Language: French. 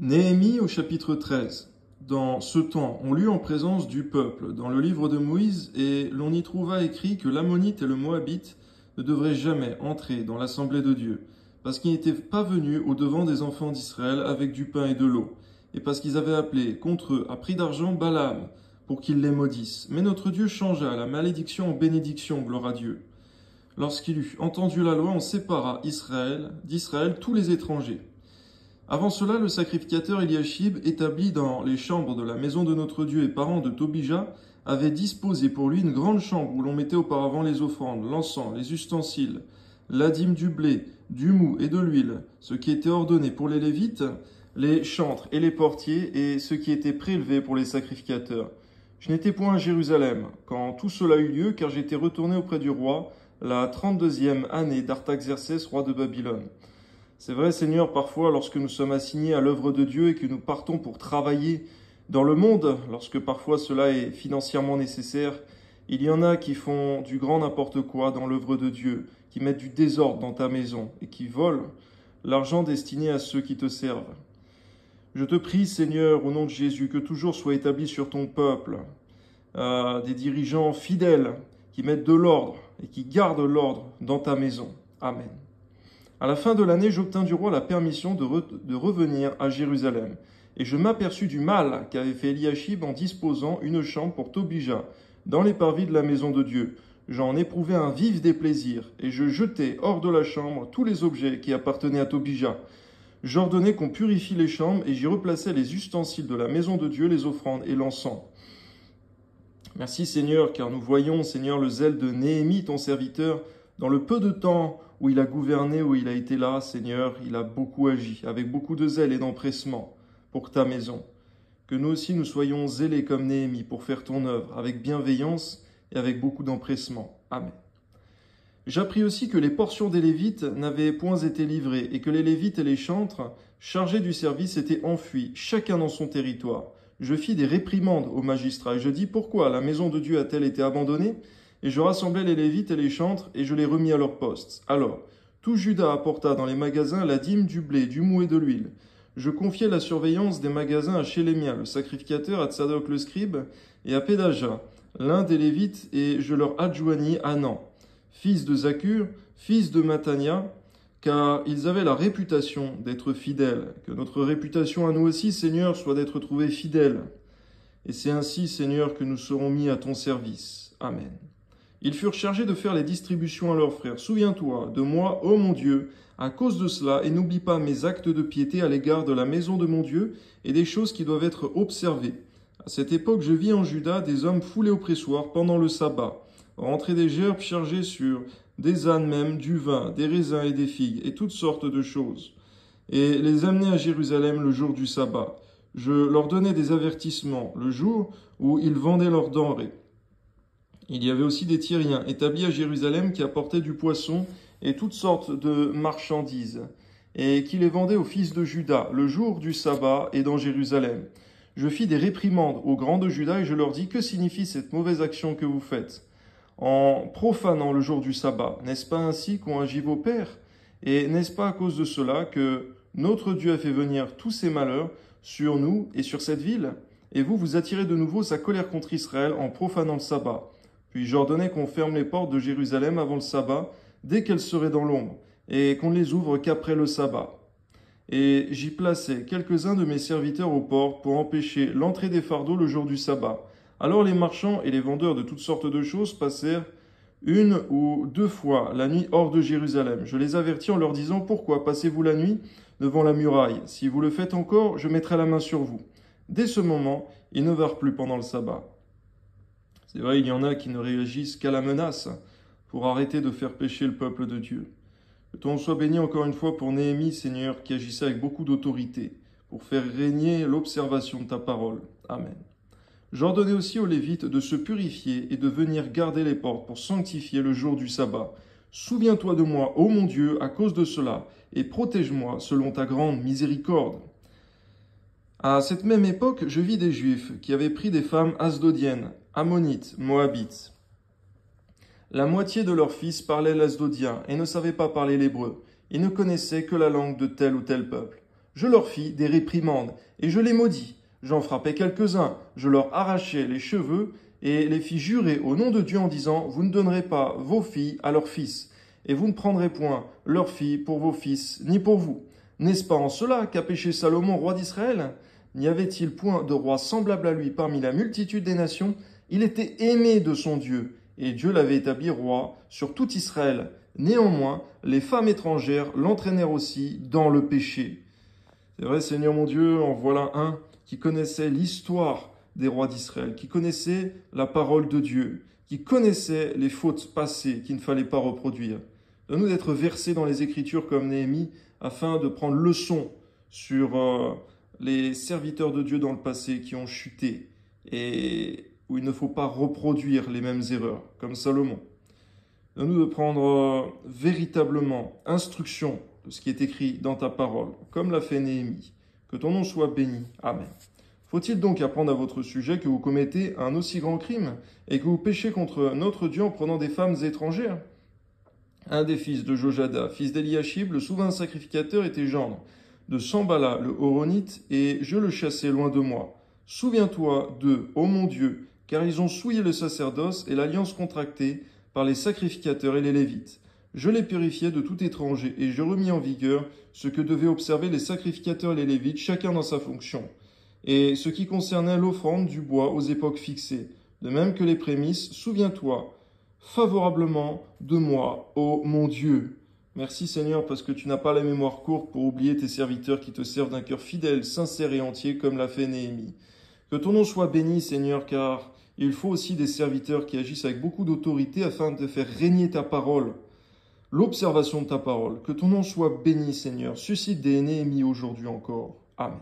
Néhémie au chapitre 13. Dans ce temps, on lut en présence du peuple, dans le livre de Moïse, et l'on y trouva écrit que l'Ammonite et le Moabite ne devraient jamais entrer dans l'assemblée de Dieu, parce qu'ils n'étaient pas venus au-devant des enfants d'Israël avec du pain et de l'eau, et parce qu'ils avaient appelé contre eux à prix d'argent Balaam, pour qu'ils les maudissent. Mais notre Dieu changea la malédiction en bénédiction, gloire à Dieu. Lorsqu'il eut entendu la loi, on sépara d'Israël tous les étrangers. Avant cela, le sacrificateur Eliashib, établi dans les chambres de la maison de notre Dieu et parent de Tobija, avait disposé pour lui une grande chambre où l'on mettait auparavant les offrandes, l'encens, les ustensiles, la dîme du blé, du mou et de l'huile, ce qui était ordonné pour les Lévites, les chantres et les portiers, et ce qui était prélevé pour les sacrificateurs. Je n'étais point à Jérusalem quand tout cela eut lieu, car j'étais retourné auprès du roi la 32e année d'Artaxercès, roi de Babylone. C'est vrai, Seigneur, parfois, lorsque nous sommes assignés à l'œuvre de Dieu et que nous partons pour travailler dans le monde, lorsque parfois cela est financièrement nécessaire, il y en a qui font du grand n'importe quoi dans l'œuvre de Dieu, qui mettent du désordre dans ta maison et qui volent l'argent destiné à ceux qui te servent. Je te prie, Seigneur, au nom de Jésus, que toujours soit établi sur ton peuple des dirigeants fidèles qui mettent de l'ordre et qui gardent l'ordre dans ta maison. Amen. À la fin de l'année, j'obtins du roi la permission de revenir à Jérusalem. Et je m'aperçus du mal qu'avait fait Eliashib en disposant une chambre pour Tobija, dans les parvis de la maison de Dieu. J'en éprouvais un vif déplaisir, et je jetai hors de la chambre tous les objets qui appartenaient à Tobija. J'ordonnai qu'on purifie les chambres, et j'y replaçai les ustensiles de la maison de Dieu, les offrandes et l'encens. Merci Seigneur, car nous voyons, Seigneur, le zèle de Néhémie, ton serviteur, dans le peu de temps où il a gouverné, où il a été là, Seigneur, il a beaucoup agi, avec beaucoup de zèle et d'empressement pour ta maison. Que nous aussi nous soyons zélés comme Néhémie pour faire ton œuvre, avec bienveillance et avec beaucoup d'empressement. Amen. J'appris aussi que les portions des Lévites n'avaient point été livrées, et que les Lévites et les chantres, chargés du service, étaient enfuis, chacun dans son territoire. Je fis des réprimandes aux magistrats, et je dis, pourquoi la maison de Dieu a-t-elle été abandonnée ? Et je rassemblai les Lévites et les chantres, et je les remis à leur poste. Alors, tout Juda apporta dans les magasins la dîme du blé, du mou et de l'huile. Je confiai la surveillance des magasins à Shélémia, le sacrificateur, à Tsadok le scribe, et à Pédaja, l'un des Lévites, et je leur adjoignis Hanan, fils de Zakur, fils de Matania, car ils avaient la réputation d'être fidèles. Que notre réputation à nous aussi, Seigneur, soit d'être trouvés fidèles. Et c'est ainsi, Seigneur, que nous serons mis à ton service. Amen. Ils furent chargés de faire les distributions à leurs frères. Souviens-toi de moi, ô mon Dieu, à cause de cela, et n'oublie pas mes actes de piété à l'égard de la maison de mon Dieu et des choses qui doivent être observées. À cette époque, je vis en Juda des hommes foulés au pressoir pendant le sabbat, rentrer des gerbes chargées sur des ânes même, du vin, des raisins et des figues, et toutes sortes de choses, et les amener à Jérusalem le jour du sabbat. Je leur donnais des avertissements le jour où ils vendaient leurs denrées. Il y avait aussi des Tyriens établis à Jérusalem qui apportaient du poisson et toutes sortes de marchandises, et qui les vendaient aux fils de Juda le jour du sabbat et dans Jérusalem. Je fis des réprimandes aux grands de Juda et je leur dis, que signifie cette mauvaise action que vous faites en profanant le jour du sabbat? N'est-ce pas ainsi qu'ont agi vos pères? Et n'est-ce pas à cause de cela que notre Dieu a fait venir tous ces malheurs sur nous et sur cette ville? Et vous, vous attirez de nouveau sa colère contre Israël en profanant le sabbat. Puis j'ordonnai qu'on ferme les portes de Jérusalem avant le sabbat, dès qu'elles seraient dans l'ombre, et qu'on ne les ouvre qu'après le sabbat. Et j'y plaçai quelques-uns de mes serviteurs aux portes pour empêcher l'entrée des fardeaux le jour du sabbat. Alors les marchands et les vendeurs de toutes sortes de choses passèrent une ou deux fois la nuit hors de Jérusalem. Je les avertis en leur disant, pourquoi passez-vous la nuit devant la muraille? Si vous le faites encore, je mettrai la main sur vous. Dès ce moment, ils ne vinrent plus pendant le sabbat. C'est vrai, il y en a qui ne réagissent qu'à la menace pour arrêter de faire pécher le peuple de Dieu. Que ton soit béni encore une fois pour Néhémie, Seigneur, qui agissait avec beaucoup d'autorité pour faire régner l'observation de ta parole. Amen. J'ordonnai aussi aux Lévites de se purifier et de venir garder les portes pour sanctifier le jour du sabbat. Souviens-toi de moi, ô mon Dieu, à cause de cela, et protège-moi selon ta grande miséricorde. À cette même époque, je vis des Juifs qui avaient pris des femmes asdodiennes, ammonites, moabites. La moitié de leurs fils parlaient l'asdodien et ne savaient pas parler l'hébreu. Ils ne connaissaient que la langue de tel ou tel peuple. Je leur fis des réprimandes, et je les maudis. J'en frappai quelques-uns, je leur arrachai les cheveux, et les fis jurer au nom de Dieu en disant, vous ne donnerez pas vos filles à leurs fils, et vous ne prendrez point leurs filles pour vos fils, ni pour vous. N'est-ce pas en cela qu'a péché Salomon, roi d'Israël? N'y avait-il point de roi semblable à lui parmi la multitude des nations? Il était aimé de son Dieu, et Dieu l'avait établi roi sur tout Israël. Néanmoins, les femmes étrangères l'entraînèrent aussi dans le péché. C'est vrai, Seigneur mon Dieu, en voilà un qui connaissait l'histoire des rois d'Israël, qui connaissait la parole de Dieu, qui connaissait les fautes passées qu'il ne fallait pas reproduire. Donne-nous d'être versés dans les Écritures comme Néhémie, afin de prendre leçon sur les serviteurs de Dieu dans le passé qui ont chuté et où il ne faut pas reproduire les mêmes erreurs, comme Salomon. Donne-nous de prendre véritablement instruction de ce qui est écrit dans ta parole, comme l'a fait Néhémie. Que ton nom soit béni. Amen. Faut-il donc apprendre à votre sujet que vous commettez un aussi grand crime et que vous péchez contre notre Dieu en prenant des femmes étrangères? Un des fils de Jojada, fils d'Eliashib, le souverain sacrificateur, était gendre de Sambala, le Horonite, et je le chassai loin de moi. Souviens-toi d'eux, ô mon Dieu, car ils ont souillé le sacerdoce et l'alliance contractée par les sacrificateurs et les Lévites. Je les purifiai de tout étranger, et je remis en vigueur ce que devaient observer les sacrificateurs et les Lévites, chacun dans sa fonction, et ce qui concernait l'offrande du bois aux époques fixées, de même que les prémices. Souviens-toi favorablement de moi, ô mon Dieu. Merci Seigneur, parce que tu n'as pas la mémoire courte pour oublier tes serviteurs qui te servent d'un cœur fidèle, sincère et entier, comme l'a fait Néhémie. Que ton nom soit béni, Seigneur, car il faut aussi des serviteurs qui agissent avec beaucoup d'autorité afin de faire régner ta parole, l'observation de ta parole. Que ton nom soit béni, Seigneur. Suscite des Néhémies aujourd'hui encore. Amen.